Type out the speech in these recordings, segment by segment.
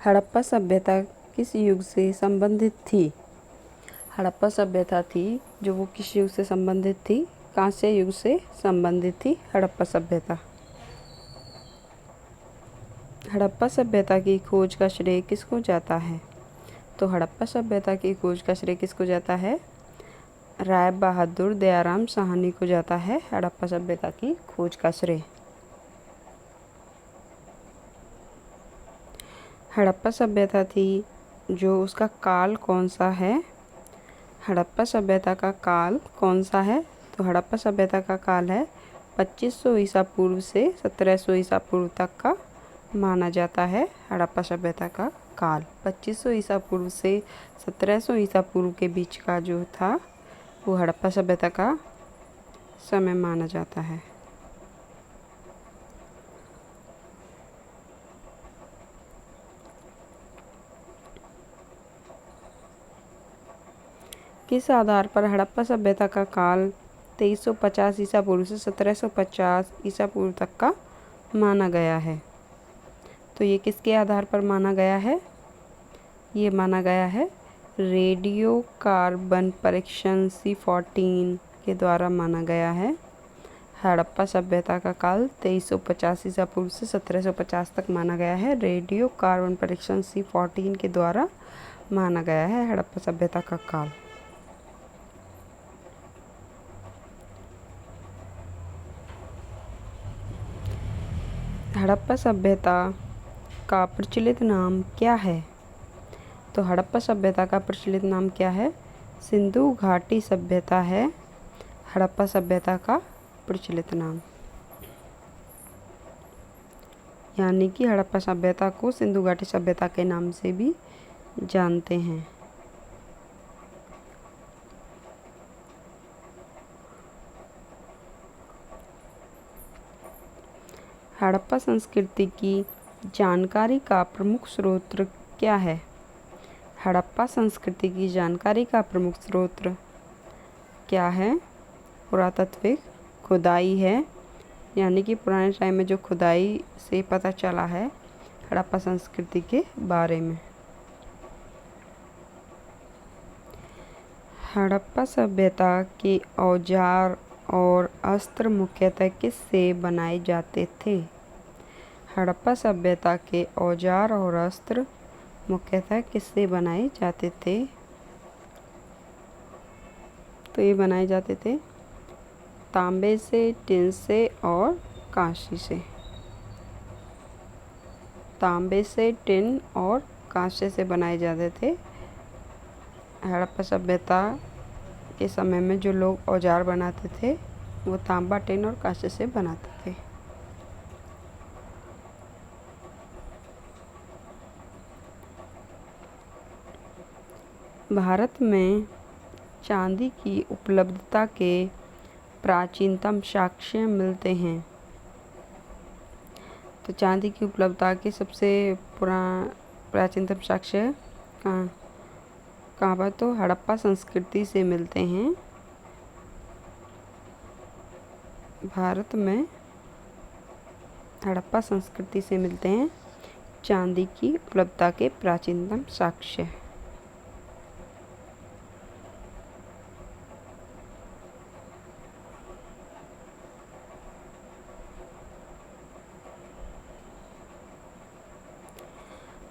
हड़प्पा सभ्यता किस युग से संबंधित थी? हड़प्पा सभ्यता थी जो वो किस युग से संबंधित थी? कांस्य युग से संबंधित थी हड़प्पा सभ्यता। हड़प्पा सभ्यता की खोज का श्रेय किसको जाता है? तो हड़प्पा सभ्यता की खोज का श्रेय किसको जाता है? राय बहादुर दयाराम साहनी को जाता है हड़प्पा सभ्यता की खोज का श्रेय। हड़प्पा सभ्यता थी जो उसका काल कौन सा है? हड़प्पा सभ्यता का काल कौन सा है? तो हड़प्पा सभ्यता का काल है 2500 ईसा पूर्व से 1700 ईसा पूर्व तक का माना जाता है। हड़प्पा सभ्यता का काल 2500 ईसा पूर्व से 1700 ईसा पूर्व के बीच का जो था वो हड़प्पा सभ्यता का समय माना जाता है। किस आधार पर हड़प्पा सभ्यता का काल 2350 ईसा पूर्व से 1750 ईसा पूर्व तक का माना गया है? तो ये किसके आधार पर माना गया है? ये माना गया है रेडियो कार्बन परीक्षण C14 के द्वारा माना गया है। हड़प्पा सभ्यता का काल 2350 ईसा पूर्व से 1750 तक माना गया है। रेडियो कार्बन परीक्षण C14 के द्वारा माना गया है हड़प्पा सभ्यता का काल। हड़प्पा सभ्यता का प्रचलित नाम क्या है? तो हड़प्पा सभ्यता का प्रचलित नाम क्या है? सिंधु घाटी सभ्यता है हड़प्पा सभ्यता का प्रचलित नाम। यानी कि हड़प्पा सभ्यता को सिंधु घाटी सभ्यता के नाम से भी जानते हैं। हड़प्पा संस्कृति की जानकारी का प्रमुख स्रोत क्या है? हड़प्पा संस्कृति की जानकारी का प्रमुख स्रोत क्या है? पुरातात्विक खुदाई है। यानी कि पुराने टाइम में जो खुदाई से पता चला है हड़प्पा संस्कृति के बारे में। हड़प्पा सभ्यता के औजार और अस्त्र मुख्यतः किससे बनाए जाते थे? हड़प्पा सभ्यता के औजार और अस्त्र मुख्यतः किससे बनाए जाते थे? तो ये बनाए जाते थे तांबे से, टिन से और कांसे से। तांबे से, टिन और कांसे से बनाए जाते थे। हड़प्पा सभ्यता के समय में जो लोग औजार बनाते थे वो तांबा, टिन और कांसे से बनाते थे। भारत में चांदी की उपलब्धता के प्राचीनतम साक्ष्य मिलते हैं। तो चांदी की उपलब्धता के सबसे प्राचीनतम साक्ष्य कहाँ पर? तो हड़प्पा संस्कृति से मिलते हैं। भारत में हड़प्पा संस्कृति से मिलते हैं चांदी की उपलब्धता के प्राचीनतम साक्ष्य।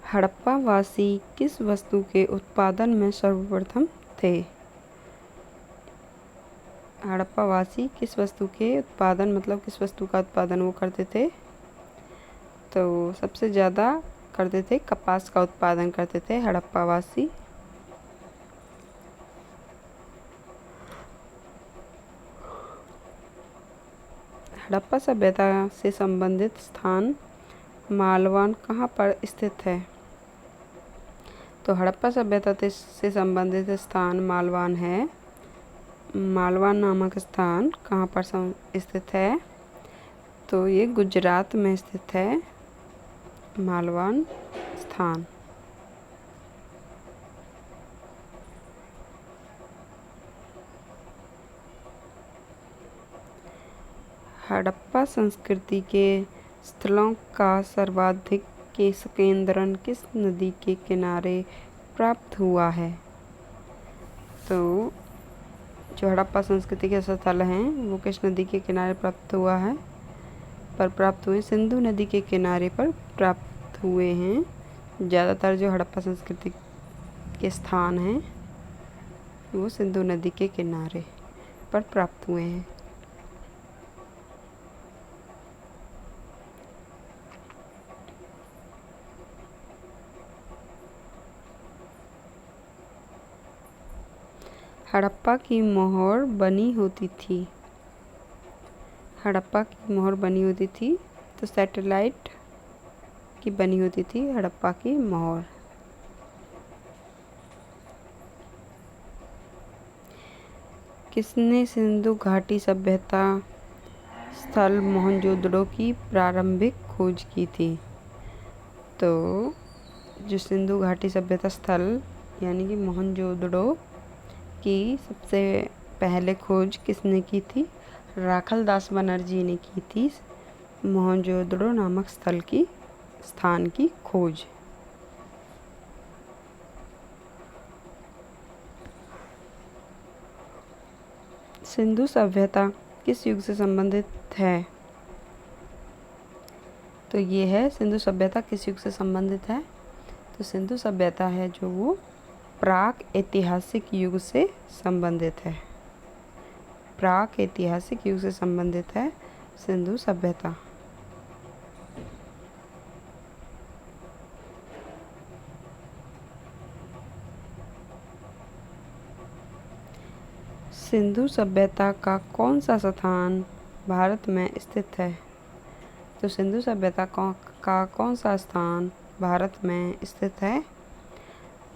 हड़प्पा वासी किस वस्तु के उत्पादन में सर्वप्रथम थे? हड़प्पा वासी किस वस्तु के उत्पादन मतलब किस वस्तु का उत्पादन वो करते थे? तो सबसे ज़्यादा करते थे कपास का उत्पादन करते थे हड़प्पा वासी। हड़प्पा सभ्यता से संबंधित स्थान मालवान कहाँ पर स्थित है? तो हड़प्पा सभ्यता से संबंधित स्थान मालवान है। मालवान नामक स्थान कहाँ पर स्थित है? तो ये गुजरात में स्थित है मालवान स्थान। हड़प्पा संस्कृति के स्थलों का सर्वाधिक के संकेंद्रण किस नदी के किनारे प्राप्त हुआ है? तो जो हड़प्पा संस्कृति के स्थल हैं वो किस नदी के किनारे प्राप्त हुए? सिंधु नदी के किनारे पर प्राप्त हुए हैं। ज़्यादातर जो हड़प्पा संस्कृति के स्थान हैं वो सिंधु नदी के किनारे पर प्राप्त हुए हैं। हड़प्पा की मोहर बनी होती थी। हड़प्पा की मोहर बनी होती थी तो सैटेलाइट की बनी होती थी हड़प्पा की मोहर। किसने सिंधु घाटी सभ्यता स्थल मोहनजोदड़ो की प्रारंभिक खोज की थी? तो जो सिंधु घाटी सभ्यता स्थल यानी कि मोहनजोदड़ो की सबसे पहले खोज किसने की थी? राखलदास बनर्जी ने की थी मोहनजोदड़ो नामक स्थान की खोज। सिंधु सभ्यता किस युग से संबंधित है? तो ये है सिंधु सभ्यता किस युग से संबंधित है? तो सिंधु सभ्यता है जो वो प्राक ऐतिहासिक युग से संबंधित है। प्राक ऐतिहासिक युग से संबंधित है सिंधु सभ्यता। सिंधु सभ्यता का कौन सा स्थान भारत में स्थित है? तो सिंधु सभ्यता का कौन सा स्थान भारत में स्थित है?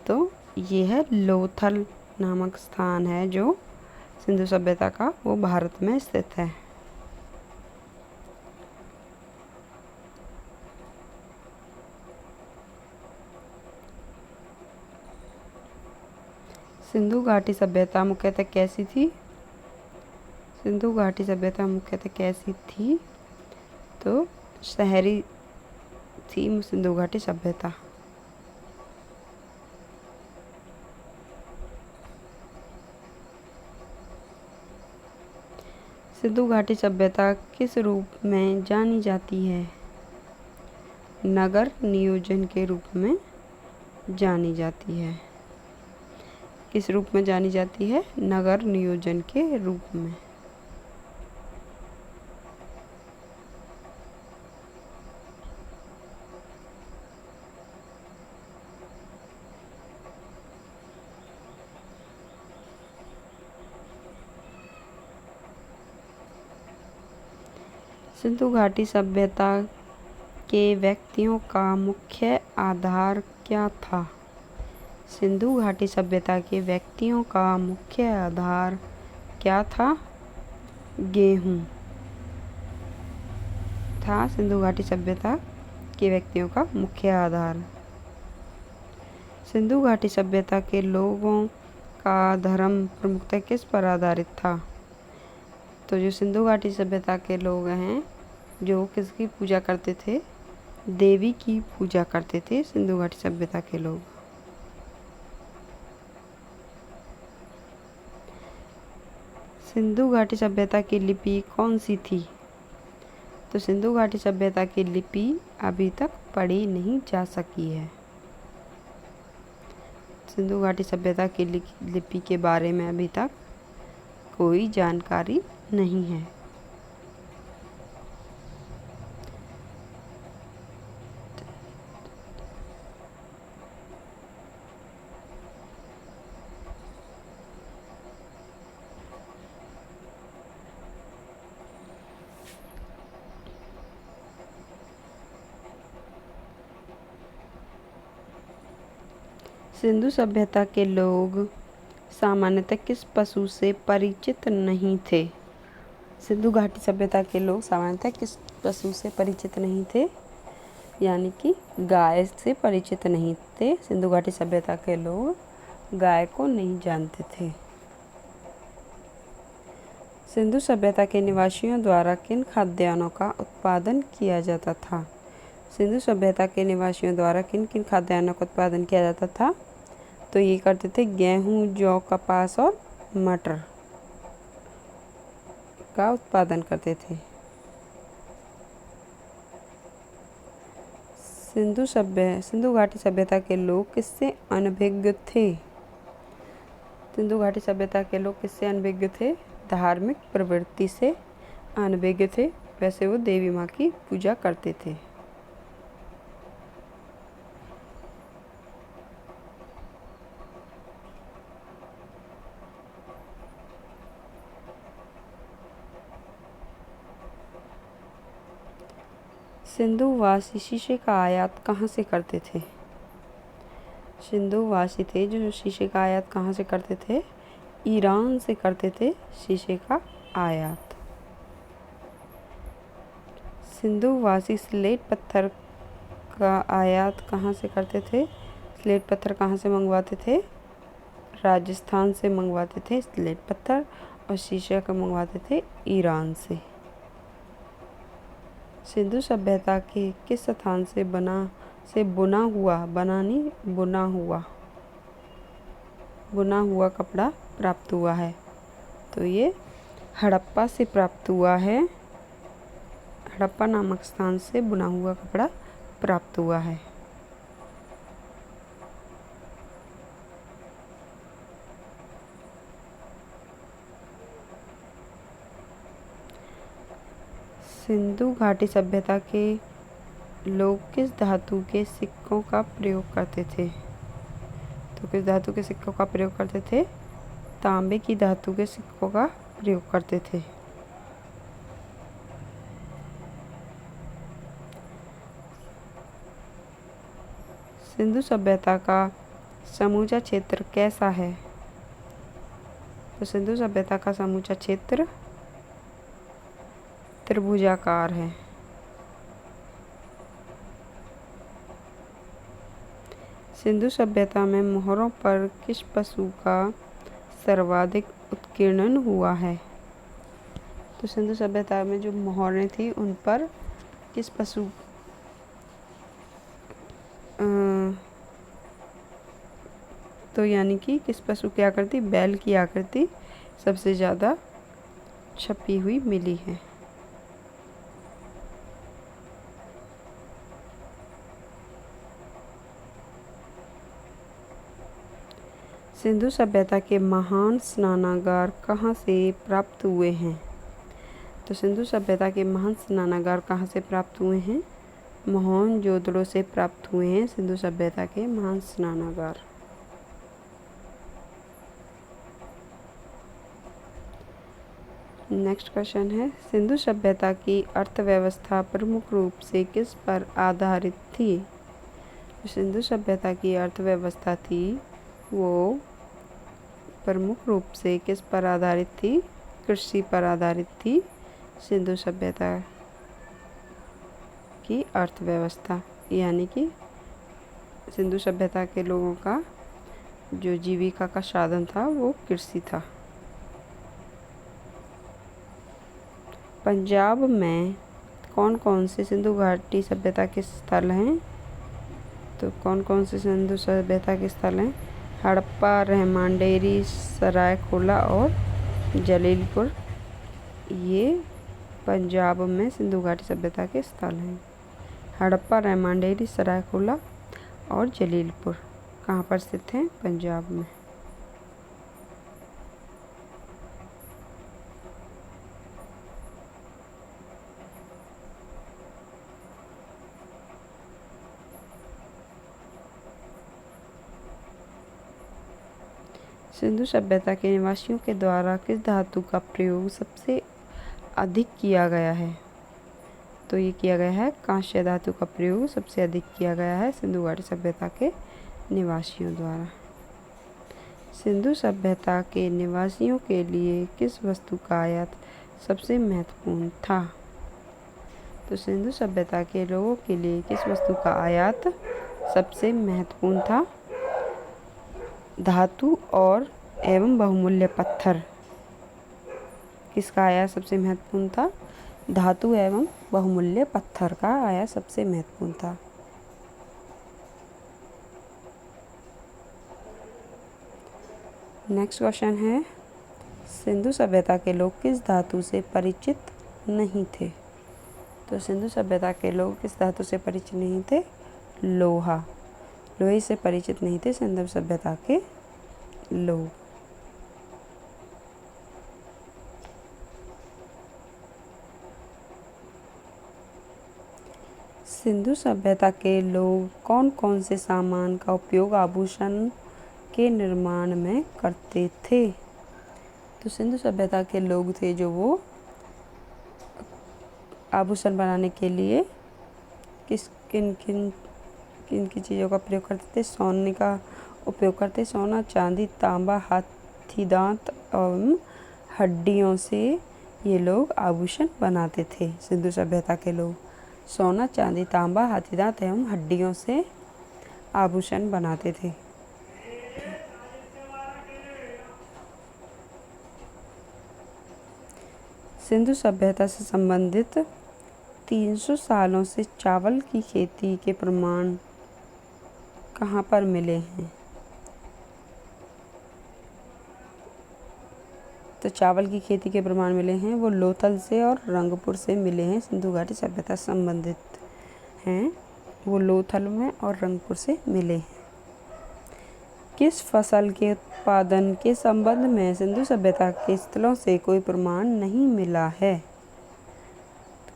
तो ये है लोथल नामक स्थान है जो सिंधु सभ्यता का वो भारत में स्थित है। सिंधु घाटी सभ्यता मुख्यतः कैसी थी? सिंधु घाटी सभ्यता मुख्यतः कैसी थी? तो शहरी थी सिंधु घाटी सभ्यता। सिंधु घाटी सभ्यता किस रूप में जानी जाती है? नगर नियोजन के रूप में जानी जाती है। किस रूप में जानी जाती है? नगर नियोजन के रूप में। सिंधु घाटी सभ्यता के व्यक्तियों का मुख्य आधार क्या था? सिंधु घाटी सभ्यता के व्यक्तियों का मुख्य आधार क्या था? गेहूं था सिंधु घाटी सभ्यता के व्यक्तियों का मुख्य आधार। सिंधु घाटी सभ्यता के लोगों का धर्म प्रमुखतः किस पर आधारित था? तो जो सिंधु घाटी सभ्यता के लोग हैं जो किसकी पूजा करते थे? देवी की पूजा करते थे सिंधु घाटी सभ्यता के लोग। सिंधु घाटी सभ्यता की लिपि कौन सी थी? तो सिंधु घाटी सभ्यता की लिपि अभी तक पढ़ी नहीं जा सकी है। सिंधु घाटी सभ्यता की लिपि के बारे में अभी तक कोई जानकारी नहीं है। सिंधु सभ्यता के लोग सामान्यतः किस पशु से परिचित नहीं थे? सिंधु घाटी सभ्यता के लोग सामान्यतः किस पशु से परिचित नहीं थे? यानी कि गाय से परिचित नहीं थे। सिंधु घाटी सभ्यता के लोग गाय को नहीं जानते थे। सिंधु सभ्यता के निवासियों द्वारा किन खाद्यान्नों का उत्पादन किया जाता था? सिंधु सभ्यता के निवासियों द्वारा किन किन खाद्यान्नों का उत्पादन किया जाता था? तो ये करते थे गेहूँ, जौ, कपास और मटर का उत्पादन करते थे। सिंधु घाटी सभ्यता के लोग किससे अनभिज्ञ थे? सिंधु घाटी सभ्यता के लोग किससे अनभिज्ञ थे? धार्मिक प्रवृत्ति से अनभिज्ञ थे। वैसे वो देवी माँ की पूजा करते थे। सिंधुवासी शीशे का आयात कहाँ से करते थे? सिंधुवासी थे जो शीशे का आयात कहाँ से करते थे? ईरान से करते थे शीशे का आयात। सिंधुवासी स्लेट पत्थर का आयात कहाँ से करते थे? स्लेट पत्थर कहाँ से मंगवाते थे? राजस्थान से मंगवाते थे स्लेट पत्थर, और शीशे का मंगवाते थे ईरान से। सिंधु सभ्यता के किस स्थान से बुना हुआ कपड़ा प्राप्त हुआ है? तो ये हड़प्पा से प्राप्त हुआ है। हड़प्पा नामक स्थान से बुना हुआ कपड़ा प्राप्त हुआ है। सिंधु घाटी सभ्यता के लोग किस धातु के सिक्कों का प्रयोग करते थे? तो किस धातु के सिक्कों का प्रयोग करते थे? तांबे की धातु के सिक्कों का प्रयोग करते थे। सिंधु सभ्यता का समूचा क्षेत्र कैसा है? तो सिंधु सभ्यता का समूचा क्षेत्र त्रिभुजाकार है। सिंधु सभ्यता में मोहरों पर किस पशु का सर्वाधिक उत्कीर्णन हुआ है? तो सिंधु सभ्यता में जो मोहरें थी उन पर किस पशु तो यानी कि किस पशु की आकृति, बैल की आकृति सबसे ज़्यादा छपी हुई मिली है। सिंधु सभ्यता के महान स्नानागार कहाँ से प्राप्त हुए हैं? तो सिंधु सभ्यता के महान स्नानागार कहाँ से प्राप्त हुए हैं? मोहनजोदड़ो से प्राप्त हुए हैं सिंधु सभ्यता के महान स्नानागार। नेक्स्ट क्वेश्चन है, सिंधु सभ्यता की अर्थव्यवस्था प्रमुख रूप से किस पर आधारित थी? सिंधु सभ्यता की अर्थव्यवस्था थी वो प्रमुख रूप से किस पर आधारित थी? कृषि पर आधारित थी सिंधु सभ्यता की अर्थव्यवस्था। यानी कि सिंधु सभ्यता के लोगों का जो जीविका का साधन था वो कृषि था। पंजाब में कौन कौन से सिंधु घाटी सभ्यता के स्थल हैं? तो कौन कौन से सिंधु सभ्यता के स्थल हैं? हड़प्पा, रहमानडेरी, सरायकोला और जलीलपुर, ये पंजाब में सिंधु घाटी सभ्यता के स्थल हैं। हड़प्पा, रहमानडेरी, सरायकोला और जलीलपुर कहाँ पर स्थित हैं? पंजाब में। सिंधु सभ्यता के निवासियों के द्वारा किस धातु का प्रयोग सबसे अधिक किया गया है? तो ये किया गया है कांस्य धातु का प्रयोग सबसे अधिक किया गया है सिंधु घाटी सभ्यता के निवासियों द्वारा। सिंधु सभ्यता के निवासियों के लिए किस वस्तु का आयात सबसे महत्वपूर्ण था? तो सिंधु सभ्यता के लोगों के लिए किस वस्तु का आयात सबसे महत्वपूर्ण था? धातु और एवं बहुमूल्य पत्थर। किसका आयात सबसे महत्वपूर्ण था? धातु एवं बहुमूल्य पत्थर का आया सबसे महत्वपूर्ण था। नेक्स्ट क्वेश्चन है, सिंधु सभ्यता के लोग किस धातु से परिचित नहीं थे? तो सिंधु सभ्यता के लोग किस धातु से परिचित नहीं थे? लोहा। लोहे से परिचित नहीं थे सिंधु सभ्यता के लोग। सिंधु सभ्यता के लोग कौन कौन से सामान का उपयोग आभूषण के निर्माण में करते थे? तो सिंधु सभ्यता के लोग थे जो वो आभूषण बनाने के लिए किन की चीज़ों का प्रयोग करते थे? सोने का उपयोग करते, सोना, चांदी, तांबा, हाथी दांत एवं हड्डियों से ये लोग आभूषण बनाते थे। सिंधु सभ्यता के लोग सोना, चांदी, तांबा, हाथी दांत एवं हड्डियों से आभूषण बनाते थे। सिंधु सभ्यता से संबंधित 300 सालों से चावल की खेती के प्रमाण कहाँ पर मिले हैं? तो चावल की खेती के प्रमाण मिले हैं वो लोथल से और रंगपुर से मिले हैं। सिंधु घाटी सभ्यता से संबंधित हैं वो लोथल में और रंगपुर से मिले हैं। किस फसल के उत्पादन के संबंध में सिंधु सभ्यता के स्थलों से कोई प्रमाण नहीं मिला है?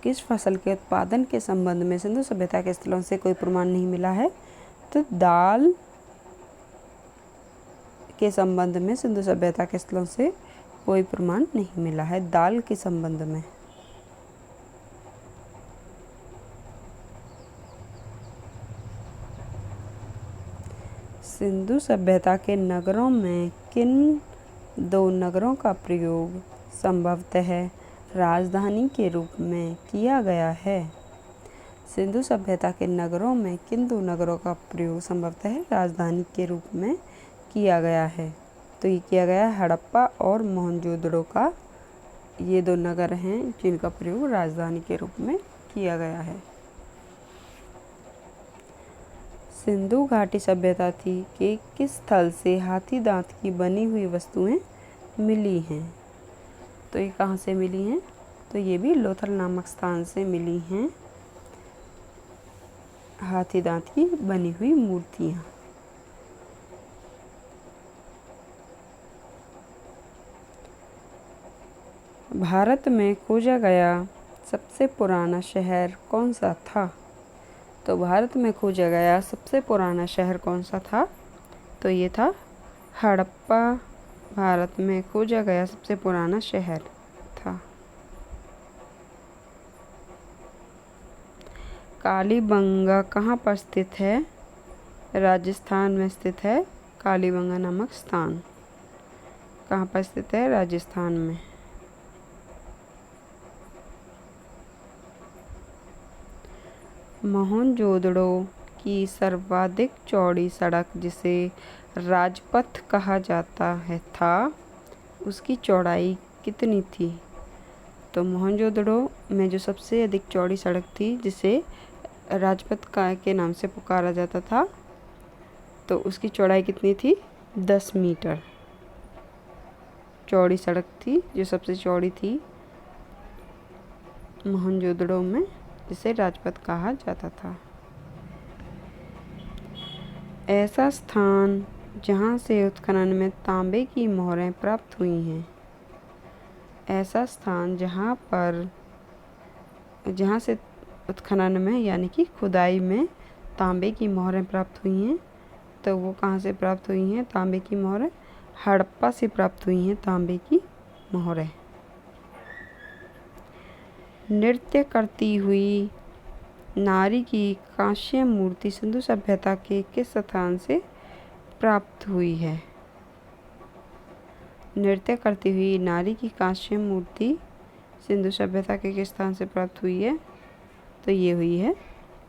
किस फसल के उत्पादन के संबंध में सिंधु सभ्यता के स्थलों से कोई प्रमाण नहीं मिला है? तो दाल के संबंध में सिंधु सभ्यता के स्थलों से कोई प्रमाण नहीं मिला है, दाल के संबंध में। सिंधु सभ्यता के नगरों में किन 2 नगरों का प्रयोग संभवतः राजधानी के रूप में किया गया है? सिंधु सभ्यता के नगरों में किन 2 नगरों का प्रयोग संभवतः राजधानी के रूप में किया गया है? तो ये किया गया है हड़प्पा और मोहनजोदड़ो का। ये 2 नगर हैं जिनका प्रयोग राजधानी के रूप में किया गया है। सिंधु घाटी सभ्यता थी कि किस स्थल से हाथी दांत की बनी हुई वस्तुएं मिली हैं? तो ये कहाँ से मिली हैं? तो ये भी लोथल नामक स्थान से मिली हैं हाथी दांत की बनी हुई मूर्तियाँ। भारत में खोजा गया सबसे पुराना शहर कौन सा था? तो भारत में खोजा गया सबसे पुराना शहर कौन सा था? तो ये था हड़प्पा। भारत में खोजा गया सबसे पुराना शहर था। कालीबंगा कहाँ पर स्थित है? राजस्थान में स्थित है कालीबंगा नामक स्थान। कहाँ पर स्थित है? राजस्थान में। मोहनजोदड़ो की सर्वाधिक चौड़ी सड़क जिसे राजपथ कहा जाता है था, उसकी चौड़ाई कितनी थी? तो मोहनजोदड़ो में जो सबसे अधिक चौड़ी सड़क थी जिसे राजपथ के नाम से पुकारा जाता था, तो उसकी चौड़ाई कितनी थी? 10 मीटर चौड़ी सड़क थी जो सबसे चौड़ी थी मोहनजोदड़ो में, जिसे राजपथ कहा जाता था। ऐसा स्थान जहाँ से उत्खनन में तांबे की मोहरें प्राप्त हुई हैं। ऐसा स्थान जहाँ से उत्खनन में यानी कि खुदाई में तांबे की मोहरें प्राप्त हुई हैं, तो वो कहाँ से प्राप्त हुई हैं तांबे की मोहरें? हड़प्पा से प्राप्त हुई हैं तांबे की मोहरें। नृत्य करती हुई नारी की कांस्य मूर्ति सिंधु सभ्यता के किस स्थान से प्राप्त हुई है? नृत्य करती हुई नारी की कांस्य मूर्ति सिंधु सभ्यता के किस स्थान से प्राप्त हुई है? तो ये हुई है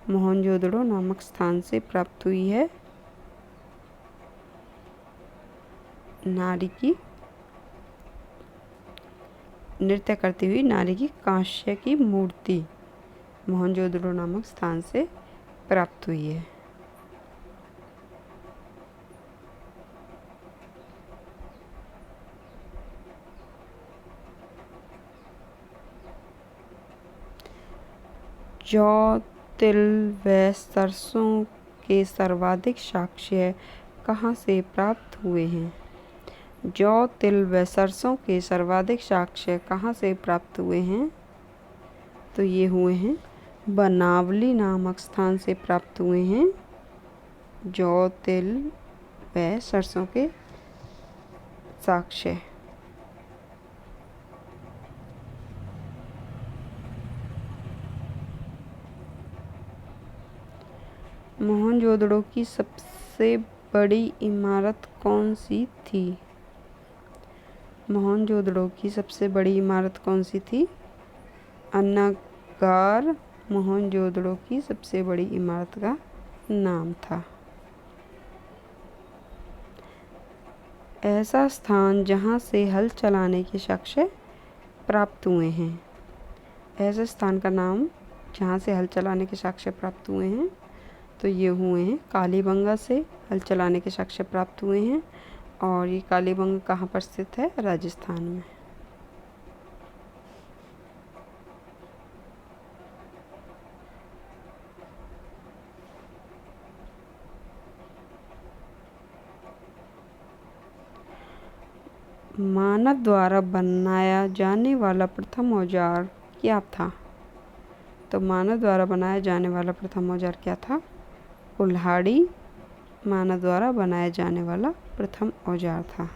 मोहनजोदड़ो नामक स्थान से प्राप्त हुई है नृत्य करती हुई नारी की कांस्य की मूर्ति मोहनजोदड़ो नामक स्थान से प्राप्त हुई है। जौ, तिल व सरसों के सर्वाधिक साक्ष्य कहाँ से प्राप्त हुए हैं? जौ, तिल व सरसों के सर्वाधिक साक्ष्य कहाँ से प्राप्त हुए हैं? तो ये हुए हैं बनावली नामक स्थान से प्राप्त हुए हैं जौ, तिल व सरसों के साक्ष्य। मोहनजोदड़ो की सबसे बड़ी इमारत कौन सी थी? मोहनजोदड़ो की सबसे बड़ी इमारत कौन सी थी? अन्नागार मोहनजोदड़ो की सबसे बड़ी इमारत का नाम था। ऐसा स्थान जहाँ से हल चलाने के साक्ष्य प्राप्त हुए हैं। ऐसे स्थान का नाम जहाँ से हल चलाने के साक्ष्य प्राप्त हुए हैं तो ये हुए हैं कालीबंगा से हल चलाने के साक्ष्य प्राप्त हुए हैं। और ये कालीबंगा कहाँ पर स्थित है? राजस्थान में। मानव द्वारा बनाया जाने वाला प्रथम औजार क्या था? तो मानव द्वारा बनाया जाने वाला प्रथम औजार क्या था? कुल्हाड़ी मानव द्वारा बनाया जाने वाला प्रथम औजार था।